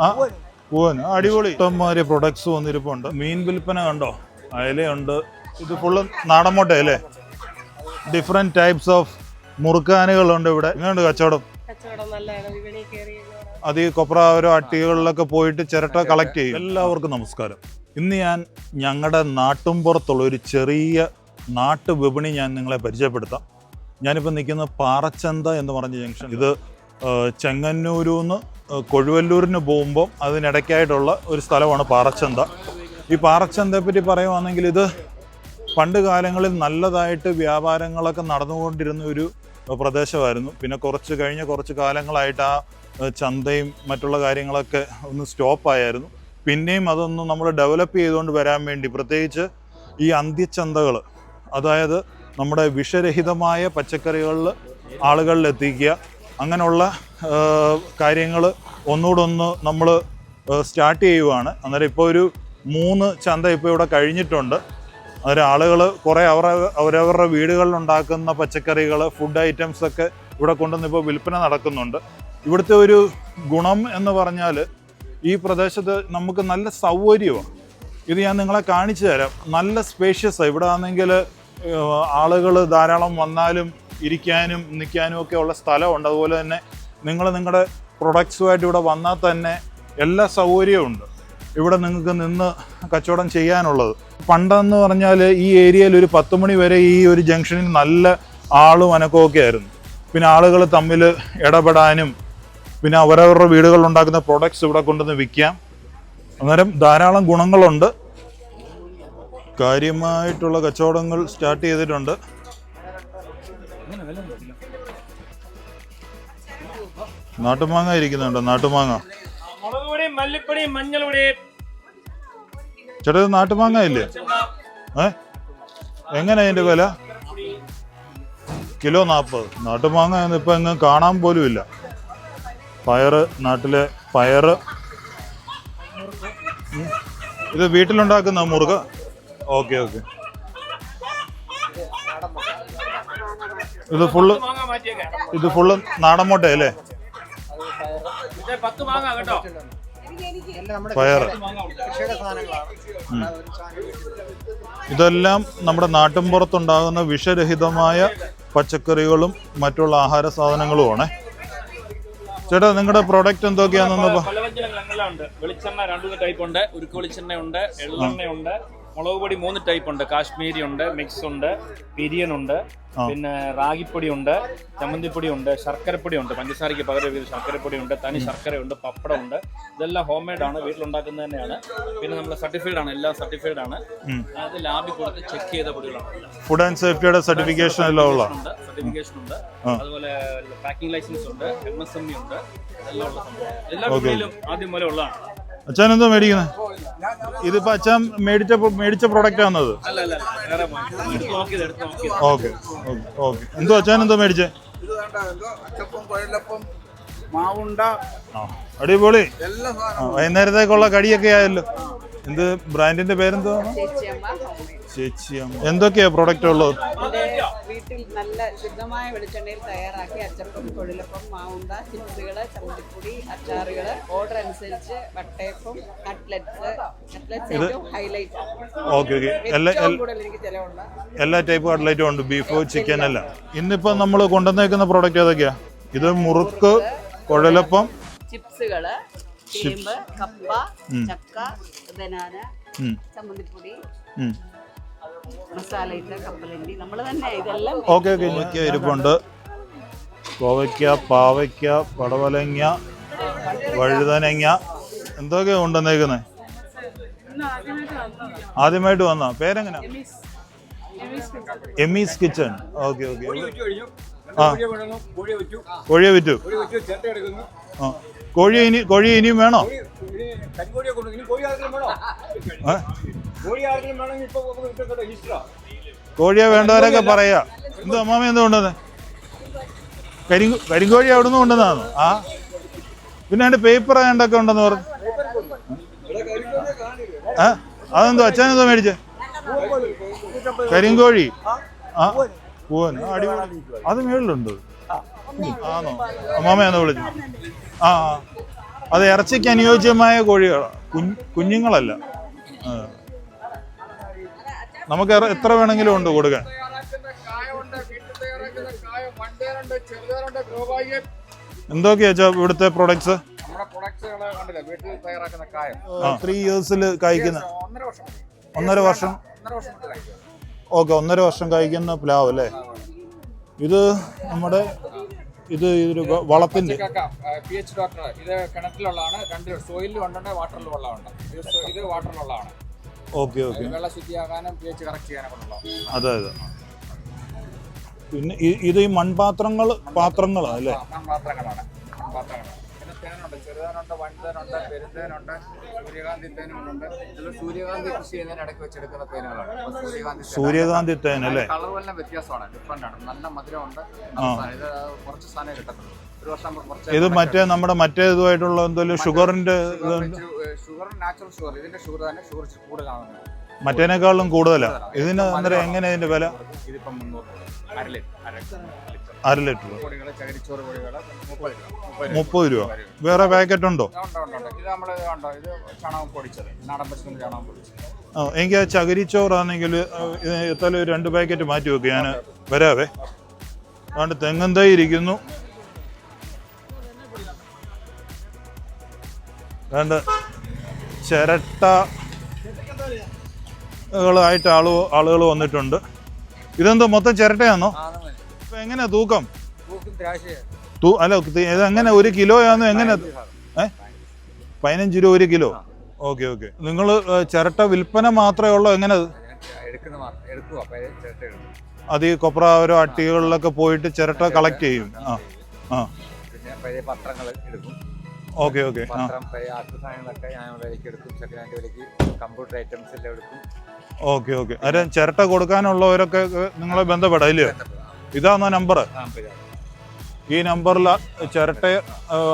ആ പൂവൻ അടിപൊളി. ഇഷ്ടംമാതിരി പ്രൊഡക്ട്സ് വന്നിരിപ്പുണ്ട്. മീൻ വിൽപ്പന കണ്ടോ, അയലയുണ്ട്. ഇത് ഫുള്ള് നാടൻ മുട്ടയല്ലേ. ഡിഫറെന്റ് ടൈപ്സ് ഓഫ് മുറുക്കാനുകളുണ്ട് ഇവിടെ. ഇങ്ങനെയുണ്ട് കച്ചവടം? അത് ഈ കൊപ്രാവരോ അട്ടികളിലൊക്കെ പോയിട്ട് ചിരട്ട കളക്ട് ചെയ്യും. എല്ലാവർക്കും നമസ്കാരം. ഇന്ന് ഞാൻ ഞങ്ങളുടെ നാട്ടുംപുറത്തുള്ള ഒരു ചെറിയ നാട്ടുവിപണി ഞാൻ നിങ്ങളെ പരിചയപ്പെടുത്താം. ഞാനിപ്പോൾ നിൽക്കുന്ന പാറച്ചന്ത എന്ന് പറഞ്ഞ ജംഗ്ഷൻ. ഇത് ചെങ്ങന്നൂരിൽ നിന്ന് കൊഴുവല്ലൂരിന് പോകുമ്പോൾ അതിനിടയ്ക്കായിട്ടുള്ള ഒരു സ്ഥലമാണ് പാറച്ചന്ത. ഈ പാറച്ചന്തയെ പറ്റി പറയുവാണെങ്കിൽ ഇത് പണ്ട് കാലങ്ങളിൽ നല്ലതായിട്ട് വ്യാപാരങ്ങളൊക്കെ നടന്നുകൊണ്ടിരുന്ന ഒരു പ്രദേശമായിരുന്നു. പിന്നെ കുറച്ച് കാലങ്ങളായിട്ട് ആ ചന്തയും മറ്റുള്ള കാര്യങ്ങളൊക്കെ ഒന്ന് സ്റ്റോപ്പായിരുന്നു. പിന്നെയും അതൊന്ന് നമ്മൾ ഡെവലപ്പ് ചെയ്തുകൊണ്ട് വരാൻ വേണ്ടി പ്രത്യേകിച്ച് ഈ അന്ത്യച്ചന്തകൾ, അതായത് നമ്മുടെ വിഷരഹിതമായ പച്ചക്കറികളിൽ ആളുകളിൽ എത്തിക്കുക, അങ്ങനെയുള്ള കാര്യങ്ങൾ ഒന്നുകൂടൊന്ന് നമ്മൾ സ്റ്റാർട്ട് ചെയ്യുവാണ്. അന്നേരം ഇപ്പോൾ ഒരു 3 ചന്ത ഇപ്പോൾ ഇവിടെ കഴിഞ്ഞിട്ടുണ്ട്. അന്നേരം ആളുകൾ കുറേ അവരവരുടെ വീടുകളിലുണ്ടാക്കുന്ന പച്ചക്കറികൾ, ഫുഡ് ഐറ്റംസ് ഒക്കെ ഇവിടെ കൊണ്ടുവന്ന് ഇപ്പോൾ വിൽപ്പന നടക്കുന്നുണ്ട്. ഇവിടുത്തെ ഒരു ഗുണം എന്ന് പറഞ്ഞാൽ ഈ പ്രദേശത്ത് നമുക്ക് നല്ല സൗകര്യമാണ്. ഇത് ഞാൻ നിങ്ങളെ കാണിച്ചു തരാം. നല്ല സ്പേഷ്യസാണ്. ഇവിടെ ആണെങ്കിൽ ആളുകൾ ധാരാളം വന്നാലും ഇരിക്കാനും നിൽക്കാനും ഒക്കെ ഉള്ള സ്ഥലമുണ്ട്. അതുപോലെ തന്നെ നിങ്ങളുടെ പ്രൊഡക്ട്സുമായിട്ട് ഇവിടെ വന്നാൽ തന്നെ എല്ലാ സൗകര്യവും ഉണ്ട്. ഇവിടെ നിങ്ങൾക്ക് നിന്ന് കച്ചവടം ചെയ്യാനുള്ളത്. പണ്ടെന്ന് പറഞ്ഞാൽ ഈ ഏരിയയിൽ ഒരു 10 മണി വരെ ഈ ഒരു ജംഗ്ഷനിൽ നല്ല ആളും അനക്കമൊക്കെ ആയിരുന്നു. പിന്നെ ആളുകൾ തമ്മിൽ ഇടപെടാനും പിന്നെ അവരവരുടെ വീടുകളിൽ ഉണ്ടാക്കുന്ന പ്രൊഡക്ട്സ് ഇവിടെ കൊണ്ടുവന്ന് വിൽക്കാം. അന്നേരം ധാരാളം ഗുണങ്ങളുണ്ട്. കാര്യമായിട്ടുള്ള കച്ചവടങ്ങൾ സ്റ്റാർട്ട് ചെയ്തിട്ടുണ്ട്. നാട്ടുമാങ്ങ ഇരിക്കുന്നുണ്ട്. നാട്ടുമാങ്ങ ചേട്ടാ, ഇത് നാട്ടുമാങ്ങ ഇല്ലേ? എങ്ങനെയാ അതിന്റെ വില? കിലോ 40. നാട്ടുമാങ്ങ ഇപ്പൊ എങ്ങും കാണാൻ പോലും ഇല്ല. പയറ്, നാട്ടിലെ പയറ്. ഇത് വീട്ടിലുണ്ടാക്കുന്ന മുറുക? ഓക്കെ. ഇത് ഫുള്ള് നാടൻ മുട്ടയല്ലേ? പയറ്. ഇതെല്ലാം നമ്മുടെ നാട്ടിൻപുറത്തുണ്ടാകുന്ന വിഷരഹിതമായ പച്ചക്കറികളും മറ്റുള്ള ആഹാര സാധനങ്ങളുമാണ്. ചേട്ടാ, നിങ്ങളുടെ പ്രോഡക്റ്റ് എന്തൊക്കെയാണെന്ന്? വെളിച്ചെണ്ണ 2 ടൈപ്പ് ഉണ്ട്. ഉരുക്ക് വെളിച്ചെണ്ണ ഉണ്ട്, എള്ളെണ്ണയുണ്ട്, മുളക് പൊടി 3 ടൈപ്പ് ഉണ്ട്. കാശ്മീരി ഉണ്ട്, മിക്സ് ഉണ്ട്, പിരിയൻ ഉണ്ട്, പിന്നെ റാഗിപ്പൊടി ഉണ്ട്, ചമ്മന്തിപ്പൊടി ഉണ്ട്, ശർക്കരപ്പൊടി ഉണ്ട്, പഞ്ചസാരയ്ക്ക് പകരം ശർക്കരപ്പൊടി ഉണ്ട്, തനി ശർക്കര ഉണ്ട്, പപ്പടം ഉണ്ട്. ഇതെല്ലാം ഹോം മെയ്ഡ് ആണ്, വീട്ടിലുണ്ടാക്കുന്നത് തന്നെയാണ്. പിന്നെ നമ്മൾ സർട്ടിഫൈഡ് ആണ്, എല്ലാം സർട്ടിഫൈഡ് ആണ്. അത് ലാബിൽ കൊടുത്ത് ചെക്ക് ചെയ്ത പൊടികളാണ്. ഫുഡ് ആൻഡ് സേഫ്റ്റിയുടെ സർട്ടിഫിക്കേഷൻ എല്ലാം ഉള്ള സർട്ടിഫിക്കേഷൻ ഉണ്ട്. അതുപോലെ പാക്കിംഗ് ലൈസൻസ് ഉണ്ട്, MSME ഉണ്ട്. എല്ലാം ഉള്ള സംഭവം. എല്ലാ വീട്ടിലും ആദ്യം പോലെ ഉള്ളതാണ്. അച്ഛൻ എന്തോ മേടിക്കുന്നത്? ഇതിപ്പോ അച്ഛൻ മേടിച്ച പ്രൊഡക്റ്റ് ആണത്? ഓക്കെ. എന്തോ അച്ഛൻ എന്തോ മേടിച്ചേ? അടിപൊളി. വൈകുന്നേരത്തേക്കുള്ള കടിയൊക്കെ ആയല്ലോ. എന്ത് ബ്രാൻഡിന്റെ പേരെന്തോ? ചേച്ചിയമ്മ. എന്തൊക്കെയാ പ്രൊഡക്റ്റ് ഉള്ളത്? വീട്ടിൽ നല്ല ശുദ്ധമായ വെളിച്ചെണ്ണയിൽ തയ്യാറാക്കി അച്ചപ്പം, കൊഴിലപ്പം, മാവുണ്ട, ചിപ്സുകള്, ചമ്മന്തിപ്പൊടി, അച്ചാറുകള്, ഓർഡർ അനുസരിച്ച് വട്ടയപ്പം, കട്ട്ലറ്റ്സ് ഏറ്റവും ഹൈലൈറ്റ്. ഓക്കെ. എല്ലാ ടൈപ്പ് കട്ട്ലറ്റും ഉണ്ട്, ബീഫ്, ചിക്കൻ എല്ലാം. ഇന്നിപ്പോ നമ്മൾ കൊണ്ടുവന്നേക്കുന്ന പ്രോഡക്റ്റ് ഏതൊക്കെയാ? ഇത് മുറുക്ക്, കുഴലപ്പം, ചിപ്സുകള്, ചേമ്പ്, കപ്പ, ചക്ക, ബനാന, ചമ്മന്തിപ്പൊടി, മസാല ഇട്ട കപ്പലണ്ടി, നമ്മൾ തന്നെ ഇതെല്ലാം. ഓക്കെ. ഇരിപ്പുണ്ട്. കോവയ്ക്ക, പാവയ്ക്ക, പടവലങ്ങ, വഴുതനങ്ങ, എന്തൊക്കെയാ കൊണ്ടുവന്നേക്കുന്നത്? ആദ്യമായിട്ട് വന്ന പേരെങ്ങനാ? എമീസ് കിച്ചൺ. ഓക്കെ. കോഴിയെ വിറ്റു. കോഴി ഇനിയും വേണോ? കോഴിയെ വേണ്ടവരൊക്കെ പറയാ. എന്തോ അമ്മാമ എന്തോ കൊണ്ടുവന്നേ? കരിങ്കോഴി അവിടുന്ന് കൊണ്ടുവന്നാണോ? പിന്നെ അതിന്റെ പേപ്പർ ഏണ്ടൊക്കെ ഉണ്ടെന്ന് പറഞ്ഞു. അതെന്തോ അച്ഛനെന്തോ മേടിച്ചേ? കരിങ്കോഴി. പൂവൻ. അടിപൊളി. അത് മേളിലുണ്ട്. ആണോ? അമ്മാമയാണോ വിളിച്ചു? അത് ഇറച്ചിക്ക് അനുയോജ്യമായ കോഴികളാണ്, കുഞ്ഞുങ്ങളല്ല. നമുക്ക് എത്ര വേണമെങ്കിലും ഉണ്ട് കൊടുക്കാൻ. എന്തൊക്കെയാ ഇവിടുത്തെ പ്രൊഡക്ട്സ്? 3 ഇയേഴ്സിൽ കായ്ക്കുന്ന 1.5 വർഷം. ഓക്കെ, 1.5 വർഷം കായ്ക്കുന്ന പ്ലാവ് അല്ലേ ഇത്? നമ്മുടെ ഇതൊരു വളത്തിന്റെ PH ഡോക്ടർ ഇത് കിണറ്റിലുള്ളതാണ്. 2 സോയിലും ഉണ്ട്, വാട്ടറിലും ഉള്ളതാണ്. ഇത് വാട്ടറിലുള്ളതാണ്. Okay okay. വെള്ളം ശുദ്ധിയാക്കാനും PH കറക്റ്റ് ചെയ്യാനൊക്കെ ഉള്ളതാണ്. അതെ. പിന്നെ ഇത് ഈ പാത്രങ്ങളാണ് അല്ലേ? പാത്രങ്ങളാണ്. പിന്നെ തേനുണ്ട്, ചെറുതേനുണ്ട്, വൻതേനുണ്ട്, പെരുന്തേനുണ്ട്, സൂര്യകാന്തി തേനുണ്ട്. ഇതിൽ സൂര്യകാന്തി കൃഷി ചെയ്യുന്നതിന് ഇടയ്ക്ക് വെച്ചെടുക്കുന്ന തേനുകളാണ്. സൂര്യകാന്തി തേൻ അല്ലേ? കളർ എല്ലാം വ്യത്യാസമാണ്, ഡിഫറെന്റ് ആണ്. നല്ല മധുരമുണ്ട്. ഇത് കുറച്ച് സാധനം കിട്ടത്തുള്ളൂ. ഒരു വർഷം ഇത് നമ്മുടെ ഇതുമായിട്ടുള്ള എന്തെങ്കിലും ഷുഗറിന്റെ ഷുഗർ നാച്ചുറൽ ഷുഗർ. ഇതിന്റെ ഷുഗർ തന്നെ ഷുഗർ കൂടുതലാണ്, മറ്റേനേക്കാളും കൂടുതലാണ്. ഇതിന് അന്നേരം എങ്ങനെ ഇതിന്റെ വില? ഇതിപ്പം 300, അര ലിറ്റർ. ചകിരിച്ചോറ് പൊടികൾ 30 രൂപ. വേറെ പാക്കറ്റ് ഉണ്ടോ? ഇത് നമ്മള് കണ്ടോ, ഇത് ചാണകം പൊടിച്ചത്, നാടൻ പശുവിന്റെ ചാണകം പൊടിച്ചത്. എനിക്ക് ആ ചകിരിച്ചോറാണെങ്കിൽ എത്താലും 2 പാക്കറ്റ് മാറ്റി വെക്കുക, ഞാൻ വരാവേ. അതുകൊണ്ട് തെങ്ങും തൈ ഇരിക്കുന്നു. അതുകൊണ്ട് ചിരട്ടകളായിട്ട് ആളുകൾ വന്നിട്ടുണ്ട്. ഇതെന്തോ മൊത്തം ചിരട്ടയാണോ? ഇപ്പൊ എങ്ങനെയാ തൂക്കം? അല്ല, ഇതെങ്ങനെ 1 കിലോയാണോ? എങ്ങനെ? 15 രൂപ 1 കിലോ. Okay okay. നിങ്ങൾ ചിരട്ട വിൽപ്പന മാത്രമേ ഉള്ളൂ? എങ്ങനെ അത്? ഈ കൊപ്രാവരോ അട്ടികളിലൊക്കെ പോയിട്ട് ചിരട്ട കളക്ട് ചെയ്യും? Okay okay. Okay okay. അതെ, ചിരട്ട കൊടുക്കാനുള്ളവരൊക്കെ നിങ്ങളെ ബന്ധപ്പെടാം ഇല്ലയോ? ഇതാണോ നമ്പർ? ഈ നമ്പറിൽ ചിരട്ട,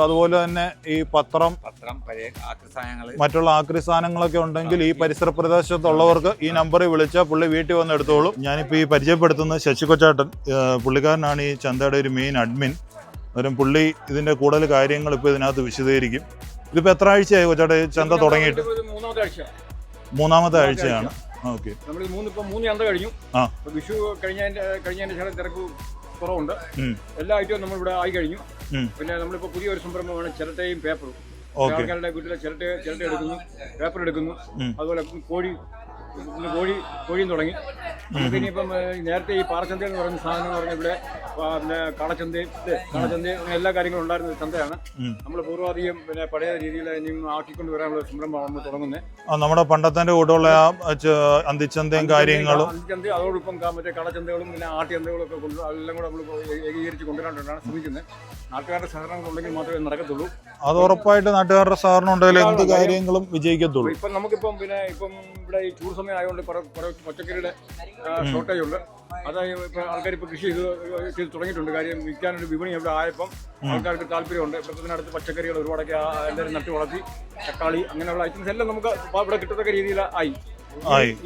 അതുപോലെ തന്നെ ഈ പത്രം, മറ്റുള്ള ആക്രി സാധനങ്ങളൊക്കെ ഉണ്ടെങ്കിൽ ഈ പരിസര പ്രദേശത്തുള്ളവർക്ക് ഈ നമ്പറിൽ വിളിച്ചാൽ പുള്ളി വീട്ടിൽ വന്ന് എടുത്തോളും. ഞാനിപ്പോൾ ഈ പരിചയപ്പെടുത്തുന്നത് ശശി കൊച്ചാട്ടൻ. പുള്ളിക്കാരനാണ് ഈ ചന്തയുടെ ഒരു മെയിൻ അഡ്മിൻ. അന്നേരം പുള്ളി ഇതിന്റെ കൂടുതൽ കാര്യങ്ങൾ ഇപ്പോൾ ഇതിനകത്ത് വിശദീകരിക്കും. ഇതിപ്പോൾ എത്ര ആഴ്ചയായി കൊച്ചാട്ടെ ചന്ത തുടങ്ങിയിട്ട്? 3-ാമത്തെ ആഴ്ചയാണ്. ഓക്കെ. നമ്മൾ 3 ചന്ത കഴിഞ്ഞു. വിഷു കഴിഞ്ഞതിന്റെ ശേഷം തിരക്ക് കുറവുണ്ട്. എല്ലാ ഐറ്റവും നമ്മൾ ഇവിടെ ആയി കഴിഞ്ഞു. പിന്നെ നമ്മളിപ്പോ പുതിയൊരു സംരംഭമാണ് ചിരട്ടയും പേപ്പറും. ആൾക്കാരുടെ വീട്ടിലെ ചിരട്ട എടുക്കുന്നു, പേപ്പർ എടുക്കുന്നു. അതുപോലെ കോഴിയും തുടങ്ങി. നമുക്ക് ഇനിയിപ്പം നേരത്തെ ഈ പാറച്ചന്ത എന്ന് പറയുന്ന സാധനം എന്ന് പറഞ്ഞാൽ ഇവിടെ പിന്നെ കാളച്ചന്ത എല്ലാ കാര്യങ്ങളും ഉണ്ടായിരുന്ന ചന്തയാണ്. നമ്മൾ പൂർവാധികം പിന്നെ പഴയ രീതിയിൽ ഇനിയും ആക്കിക്കൊണ്ട് വരാനുള്ള സംരംഭമാണ് നമ്മൾ തുടങ്ങുന്നത്. നമ്മുടെ പണ്ടത്തെ കൂടെയുള്ള അന്തിച്ചന്തയും കാര്യങ്ങളും അന്തിച്ചന്ത അതോടൊപ്പം മറ്റേ കളച്ചന്തകളും പിന്നെ ആട്ടിയന്തകളും ഒക്കെ കൊണ്ട് എല്ലാം കൂടെ നമ്മൾ ഏകീകരിച്ച് കൊണ്ടുവരാനായിട്ടാണ് ശ്രമിക്കുന്നത്. നാട്ടുകാരുടെ സഹകരണം ഉണ്ടെങ്കിൽ മാത്രമേ നടക്കത്തുള്ളൂ. അത് ഉറപ്പായിട്ട് നാട്ടുകാരുടെ സഹകരണം ഉണ്ടെങ്കിൽ എന്ത് കാര്യങ്ങളും വിജയിക്കത്തുള്ളൂ. ഇപ്പം നമുക്കിപ്പം പിന്നെ ഇവിടെ ഈ ചൂട് സമയം ആയതുകൊണ്ട് കുറെ പച്ചക്കറിയുടെ ഷോർട്ടേജ് ഉണ്ട്. അതായത് ഇപ്പൊ ആൾക്കാർ ഇപ്പൊ കൃഷി ചെയ്ത് തുടങ്ങിയിട്ടുണ്ട്. കാര്യം വിൽക്കാനൊരു വിപണി ഇവിടെ ആയപ്പം ആൾക്കാർക്ക് താല്പര്യമുണ്ട്. ഇപ്പത്തിനടുത്ത് പച്ചക്കറികൾ ഒരുപാടൊക്കെ എല്ലാവരും നട്ടു വളർത്തി, തക്കാളി അങ്ങനെയുള്ള ഐറ്റംസ് എല്ലാം നമുക്ക് ഇവിടെ കിട്ടത്തക്ക രീതിയിൽ ആയി.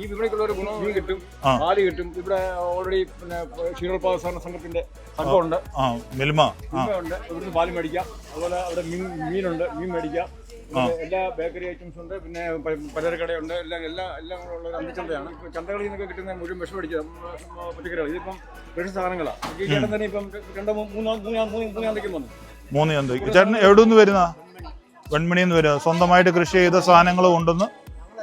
ഈ വിപണിക്കുള്ള ഒരു ഗുണം കിട്ടും, പാല് കിട്ടും. ഇവിടെ ഓൾറെഡി പിന്നെ ക്ഷീരോത്പാദക സഹകരണ സംഘത്തിന്റെ സംഘമുണ്ട്, ഉണ്ട്. ഇവിടുന്ന് പാല് മേടിക്കാം. അതുപോലെ അവിടെ മീനുണ്ട്, മീൻ മേടിക്കാം. എല്ലാ ബേക്കറി ഐറ്റംസ് ഉണ്ട്. പിന്നെ പലചരക്കടയുണ്ട്. എല്ലാം ഉള്ള ഒരു അന്തിച്ചന്തയാണ്. ചന്തകളിൽ നിന്നൊക്കെ കിട്ടുന്ന മുഴുവൻ വിഷം അടിച്ച പച്ചക്കറികൾ. ഇതിപ്പം വിഷ സാധനങ്ങളാണ്. ഈ ചേട്ടൻ തന്നെ ഇപ്പം 3 ചന്തയ്ക്കും വന്നു. 3 ചന്തയ്ക്ക്. ചേട്ടൻ എവിടെ നിന്ന് വരുന്ന? വെൺമണിന്ന് വരുക. സ്വന്തമായിട്ട് കൃഷി ചെയ്ത സാധനങ്ങൾ കൊണ്ടുവന്ന്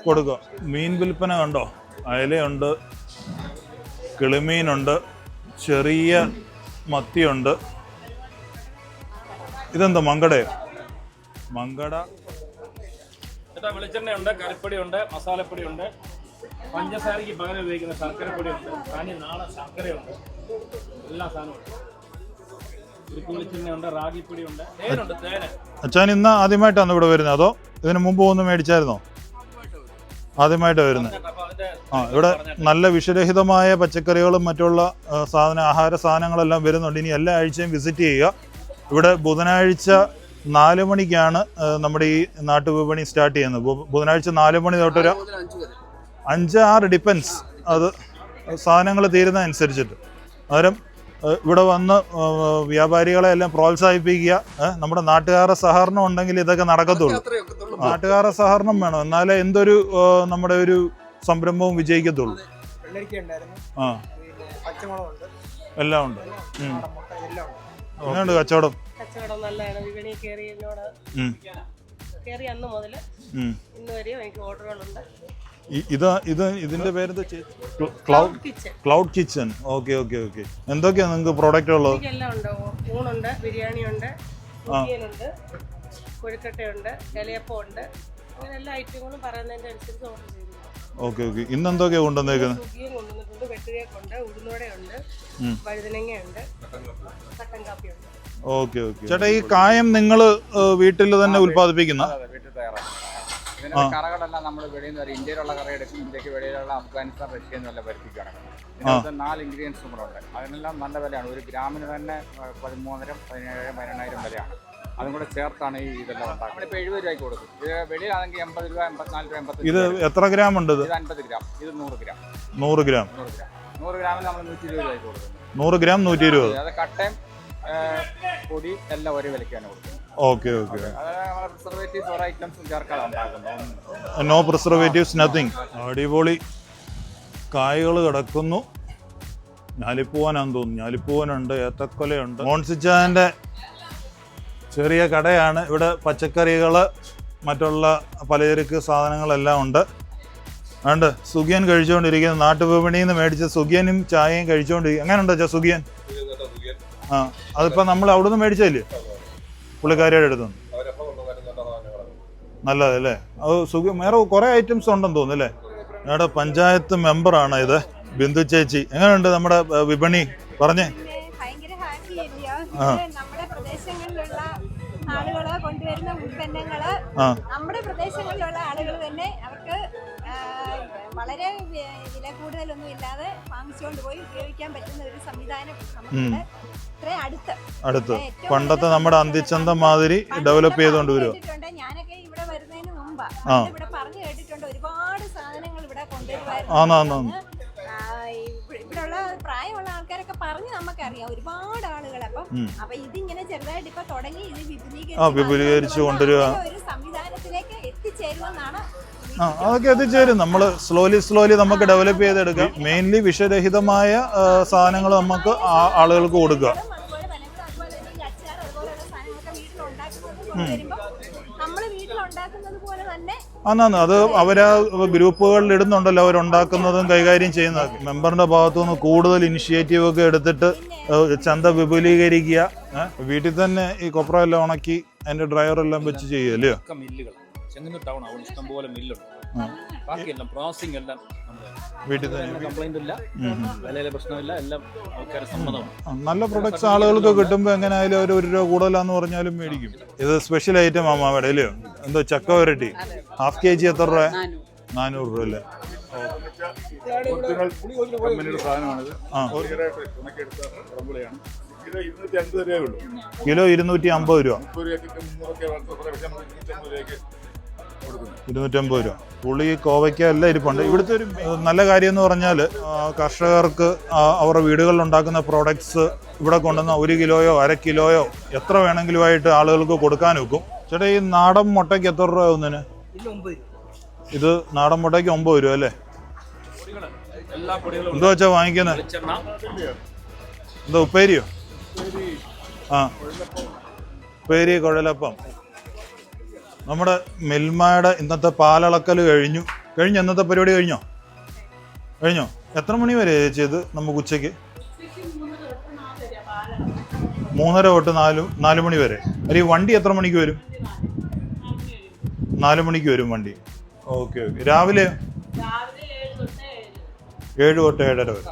കൊടുക്കുക. മീൻ വിൽപ്പന കണ്ടോ? അയലയുണ്ട്, കിളിമീനുണ്ട്, ചെറിയ മത്തിയുണ്ട്. ഇതെന്താ മങ്കടയോ? മങ്കട. വെളിച്ചെണ്ണയുണ്ട്, കറിപ്പൊടിയുണ്ട്, മസാലപ്പൊടിയുണ്ട്, പഞ്ചസാരയ്ക്ക് പകരം ഉപയോഗിക്കുന്ന ശർക്കരപ്പൊടിയുണ്ട്, തനി നാളെ ശർക്കരയുണ്ട്, എല്ലാ സാധനവും. വെളിച്ചെണ്ണയുണ്ട്, റാഗിപ്പൊടിയുണ്ട്, തേനുണ്ട്. അച്ഛൻ ഇന്ന് ആദ്യമായിട്ടാണ് ഇവിടെ വരുന്നത് അതോ ഇതിനു മുമ്പ് ഒന്ന് മേടിച്ചായിരുന്നോ? ആദ്യമായിട്ടാണ് വരുന്നത്. ഇവിടെ നല്ല വിഷരഹിതമായ പച്ചക്കറികളും മറ്റുള്ള ആഹാര സാധനങ്ങളെല്ലാം വരുന്നുണ്ട്. ഇനി എല്ലാ ആഴ്ചയും വിസിറ്റ് ചെയ്യുക. ഇവിടെ ബുധനാഴ്ച 4 മണിക്കാണ് നമ്മുടെ ഈ നാട്ടുവിപണി സ്റ്റാർട്ട് ചെയ്യുന്നത്. ബുധനാഴ്ച 4 മണി തൊട്ടൊരു 5-6 ഡിപ്പെൻസ്, അത് സാധനങ്ങൾ തീരുന്ന അനുസരിച്ചിട്ട്. അന്നേരം ഇവിടെ വന്ന് വ്യാപാരികളെ എല്ലാം പ്രോത്സാഹിപ്പിക്കുക. നമ്മുടെ നാട്ടുകാരുടെ സഹകരണം ഉണ്ടെങ്കിൽ ഇതൊക്കെ നടക്കത്തുള്ളൂ. നാട്ടുകാരുടെ സഹകരണം വേണം, എന്നാലേ എന്തൊരു നമ്മുടെ ഒരു സംരംഭവും വിജയിക്കത്തുള്ളൂ. ആ, എല്ലാം ഉണ്ട്. എങ്ങനെയുണ്ട് കച്ചവടം? കച്ചവടം നല്ലതാണ്. വിപണി കയറി അന്ന് മുതൽ ഇന്ന് വരെയും എനിക്ക് ഓർഡറുകളുണ്ട്. ഇതിന്റെ പേര് cloud kitchen. Okay okay okay. എന്തൊക്കെയാ നിങ്ങൾക്ക് പ്രോഡക്റ്റ് ഉള്ളത്? എല്ലാം ഉണ്ട്. ഊണുണ്ട്, ബിരിയാണി ഉണ്ട്, ഉണ്ട്, കൊഴുക്കട്ടയുണ്ട്, ഇലയപ്പം ഉണ്ട്. അങ്ങനെ എല്ലാ ഐറ്റങ്ങളും പറയുന്നതിന്റെ അനുസരിച്ച് ഓർഡർ ചെയ്തു. Okay okay. ഇന്ന് എന്തൊക്കെയാ കൊണ്ടുവന്നേക്കുന്നത്? സുഖിയും കൊണ്ടുവന്നിട്ടുണ്ട്, വെട്ടുകേക്കുണ്ട്, ഉഴുന്നോടെയുണ്ട്, വഴുതനങ്ങയുണ്ട്, കട്ടൻ കാപ്പിയുണ്ട്. Okay okay. ചേട്ടാ, ഈ കായം നിങ്ങൾ വീട്ടിൽ തന്നെ ഉൽപ്പാദിപ്പിക്കുന്ന? വീട്ടിൽ തയ്യാറാക്കുന്നത്. ഇതിന്റെ കറകളെല്ലാം നമ്മൾ വെളിയിൽ നിന്ന് ഇന്ത്യയിലുള്ള കറ എടുക്കും. ഇന്ത്യക്ക് വെളിയിലുള്ള അഫ്ഗാനിസ്ഥാൻ, റഷ്യ എന്നെല്ലാം വരുത്തിക്കുകയാണ്. ഇതിനകത്ത് 4 ഇൻഗ്രീഡിയൻസും കൂടെ ഉണ്ട്. അതിനെല്ലാം നല്ല വിലയാണ്. ഒരു ഗ്രാമിന് തന്നെ 13,000, 17,000, 18,000 വിലയാണ്. അതും കൂടെ ചേർത്താണ് ഈ ഇതെല്ലാം ഉണ്ടാക്കുന്നത്. നമ്മളിപ്പോൾ 70 രൂപയ്ക്ക് കൊടുക്കും. ഇത് വെളിയിലാണെങ്കിൽ 80 രൂപ, 84 രൂപ, 85 ഇത് എത്ര ഗ്രാം ഉണ്ട്? ഇത് 50 ഗ്രാം, ഇത് 100 ഗ്രാം. 100 ഗ്രാം 100 ഗ്രാമിന് നമ്മൾ 120 രൂപയ്ക്ക് കൊടുക്കും. 100 ഗ്രാം 120. അത് കട്ടയും പൊടി എല്ലാം ഒരേ വിലയ്ക്കാണ് കൊടുക്കുന്നത്. Okay okay. പ്രിസർവേറ്റീവ്സ് ഓരോ ഐറ്റംസും ചേർക്കാതെ ഉണ്ടാക്കുന്നത്. No preservatives, nothing. അടിപൊളി കായ്കൾ കിടക്കുന്നു. ഞാലിപ്പൂവനാന്ന് തോന്നുന്നു. ഞാലിപ്പൂവനുണ്ട്, ഏത്തക്കൊലയുണ്ട്. മോൺസിച്ചാൻ്റെ ചെറിയ കടയാണ്. ഇവിടെ പച്ചക്കറികൾ, മറ്റുള്ള പലചരക്ക് സാധനങ്ങളെല്ലാം ഉണ്ട്. ഉണ്ട് സുഖിയൻ കഴിച്ചുകൊണ്ടിരിക്കുന്നത്. നാട്ടുവിപണിയിൽ നിന്ന് മേടിച്ച സുഖിയനും ചായയും കഴിച്ചുകൊണ്ടിരിക്കുക. എങ്ങനെയുണ്ടോ ചാ സുഖിയൻ? ആ, അതിപ്പോൾ നമ്മൾ അവിടെ നിന്ന് മേടിച്ചല്ലേ, പുള്ളിക്കാരിയുടെ അടുത്തുനിന്ന്? നല്ലതല്ലേ? അത് സുഖം. വേറെ കുറേ ഐറ്റംസ് ഉണ്ടെന്ന് തോന്നുന്നു അല്ലേ? ഞങ്ങളുടെ പഞ്ചായത്ത് മെമ്പറാണ് ഇത്, ബിന്ദു ചേച്ചി. എങ്ങനെയുണ്ട് നമ്മുടെ വിപണി? പറഞ്ഞേ. ഭയങ്കര ഹാപ്പി ഏരിയ. നമ്മുടെ പ്രദേശങ്ങളിലുള്ള ആളുകള് കൊണ്ടുവരുന്ന ഉൽപ്പന്നങ്ങള് നമ്മുടെ പ്രദേശങ്ങളിലുള്ള ആളുകൾ തന്നെ അവർക്ക് വളരെ വില കൂടുതലൊന്നും ഇല്ലാതെ വാങ്ങിച്ചുകൊണ്ട് പോയി ഉപയോഗിക്കാൻ പറ്റുന്ന ഒരു സംവിധാനം നമുക്കിവിടെ ഇത്രയും അടുത്ത് പണ്ടത്തെ നമ്മുടെ അന്തിച്ചന്തം മാതിരി ഡെവലപ്പ് ചെയ്തുകൊണ്ട് വരും. ഞാനൊക്കെ ഇവിടെ വരുന്നതിന് മുമ്പ് ഇവിടെ പറഞ്ഞു കേട്ടിട്ടുണ്ട് ഒരുപാട് സാധനങ്ങൾ ഇവിടെ കൊണ്ടുവരുവായിരുന്നു. ഇവിടെയുള്ള പ്രായമുള്ള ആൾക്കാരൊക്കെ പറഞ്ഞ് നമുക്കറിയാം ഒരുപാട് ആളുകൾ. അപ്പൊ ഇതിങ്ങനെ ചെറുതായിട്ട് ഇപ്പൊ തുടങ്ങി ഇത് വിപുലീകരിച്ച് കൊണ്ടുവരിക, ഒരു സംവിധാനത്തിലേക്ക് എത്തിച്ചേരുമെന്നാണ്. അതൊക്കെ എത്തിച്ചേരും. നമ്മൾ സ്ലോലി നമുക്ക് ഡെവലപ്പ് ചെയ്തെടുക്കാം. മെയിൻലി വിഷരഹിതമായ സാധനങ്ങൾ നമുക്ക് ആളുകൾക്ക് കൊടുക്കുക. അത് അവരാ ഗ്രൂപ്പുകളിൽ ഇടുന്നുണ്ടല്ലോ, അവരുണ്ടാക്കുന്നതും കൈകാര്യം ചെയ്യുന്നതൊക്കെ. മെമ്പറിന്റെ ഭാഗത്തുനിന്ന് കൂടുതൽ ഇനിഷ്യേറ്റീവ് ഒക്കെ എടുത്തിട്ട് ചന്ത വിപുലീകരിക്കുക. വീട്ടിൽ തന്നെ ഈ കൊപ്ര എല്ലാം ഉണക്കി അതിന്റെ ഡ്രൈവറെല്ലാം വെച്ച് ചെയ്യുമല്ലോ. ചെങ്ങന്നൂർ ടൗൺ അവിടെ ഇഷ്ടംപോലെ മില്ലുണ്ട്. ബാക്കിയെല്ലാം പ്രോസസിംഗ് എല്ലാം വീട്ടിൽ തന്നെ. കംപ്ലൈന്റ് ഇല്ല, വിലയിലെ പ്രശ്നമില്ല, എല്ലാം ആൾക്കാരെ സമ്മതമാണ്. നല്ല പ്രൊഡക്ട്സ് ആളുകൾക്ക് കിട്ടുമ്പോൾ എങ്ങനെയായാലും ഒരു രൂപ കൂടുതലാന്ന് പറഞ്ഞാലും മേടിക്കും. ഇത് സ്പെഷ്യൽ ഐറ്റം അമ്മാവിടെ അല്ലയോ? എന്തോ ചക്ക വരട്ടി ½ kg എത്ര രൂപ? 400 രൂപ അല്ലേ? കിലോ 250 രൂപ. 250 രൂപ. പുളി, കോവയ്ക്ക എല്ലാം ഇരിപ്പുണ്ട്. ഇവിടുത്തെ ഒരു നല്ല കാര്യം എന്ന് പറഞ്ഞാൽ കർഷകർക്ക് അവരുടെ വീടുകളിൽ ഉണ്ടാക്കുന്ന പ്രോഡക്ട്സ് ഇവിടെ കൊണ്ടുവന്ന 1 കിലോയോ 1/2 കിലോയോ എത്ര വേണമെങ്കിലുമായിട്ട് ആളുകൾക്ക് കൊടുക്കാൻ വെക്കും. ചേട്ടാ, ഈ നാടൻ മുട്ടയ്ക്ക് എത്ര രൂപ ഒന്നിന്? ഇത് നാടൻ മുട്ടയ്ക്ക് 9 രൂപ അല്ലേ? എന്താ വെച്ചാ വാങ്ങിക്കുന്നത്? എന്താ ഉപ്പേരിയോ? ഉപ്പേരി, കുഴലപ്പം. നമ്മുടെ മിൽമയുടെ ഇന്നത്തെ പാലളക്കൽ കഴിഞ്ഞു. ഇന്നത്തെ പരിപാടി കഴിഞ്ഞോ? എത്ര മണി വരെ ചേച്ചി ഇത് നമുക്ക് ഉച്ചയ്ക്ക്? 3:30 തൊട്ട് 4 മണി വരെ. ഈ വണ്ടി എത്ര മണിക്ക് വരും? 4 മണിക്ക് വരും വണ്ടി. ഓക്കെ. രാവിലെ 7 തൊട്ട് 7:30 വരെ.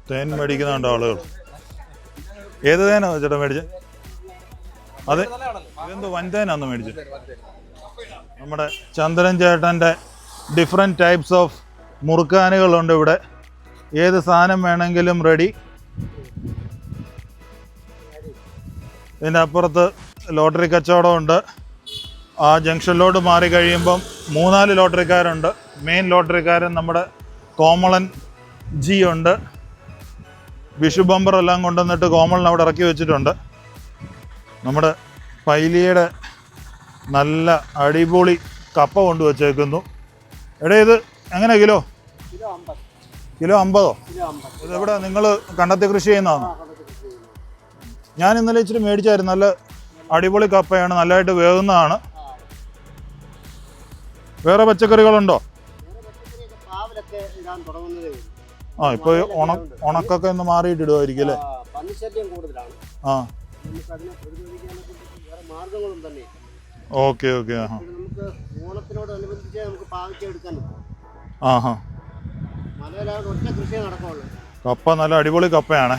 തേൻ മേടിക്കുന്നുണ്ട് ആളുകൾ. ഏത് തേനാ ചേട്ടാ മേടിച്ചത്? അതെ, ഇതെന്തോ വൻതേനാന്ന് മേടിച്ചത്? നമ്മുടെ ചന്ദ്രൻ ചേട്ടൻ്റെ ഡിഫറെൻറ്റ് ടൈപ്സ് ഓഫ് മുറുക്കാനുകളുണ്ട് ഇവിടെ. ഏത് സാധനം വേണമെങ്കിലും റെഡി. ഇതിൻ്റെ അപ്പുറത്ത് ലോട്ടറി കച്ചവടമുണ്ട്. ആ ജംഗ്ഷനിലോട്ട് മാറി കഴിയുമ്പം 3-4 ലോട്ടറിക്കാരുണ്ട്. മെയിൻ ലോട്ടറിക്കാരൻ നമ്മുടെ കോമളൻ ജി ഉണ്ട്. വിഷു ബമ്പർ എല്ലാം കൊണ്ടുവന്നിട്ട് കോമളിന് അവിടെ ഇറക്കി വെച്ചിട്ടുണ്ട്. നമ്മുടെ പൈലിയുടെ നല്ല അടിപൊളി കപ്പ കൊണ്ടുവച്ചേക്കുന്നു. എടേ ഇത് എങ്ങനെ കിലോ? കിലോ 50? ഇതെവിടെ നിങ്ങൾ കണ്ടെത്തി കൃഷി ചെയ്യുന്നതാണോ? ഞാൻ ഇന്നലെ ഇച്ചിരി മേടിച്ചായിരുന്നു. നല്ല അടിപൊളി കപ്പയാണ്, നല്ലതായിട്ട് വേകുന്നതാണ്. വേറെ പച്ചക്കറികളുണ്ടോ? ആ ഇപ്പോൾ ഉണക്കൊക്കെ ഒന്ന് മാറിയിട്ട് ഇടുമായിരിക്കും അല്ലേ? ആ ഓക്കെ ഓക്കെ. ആ ഹാ കപ്പ നല്ല അടിപൊളി കപ്പയാണ്.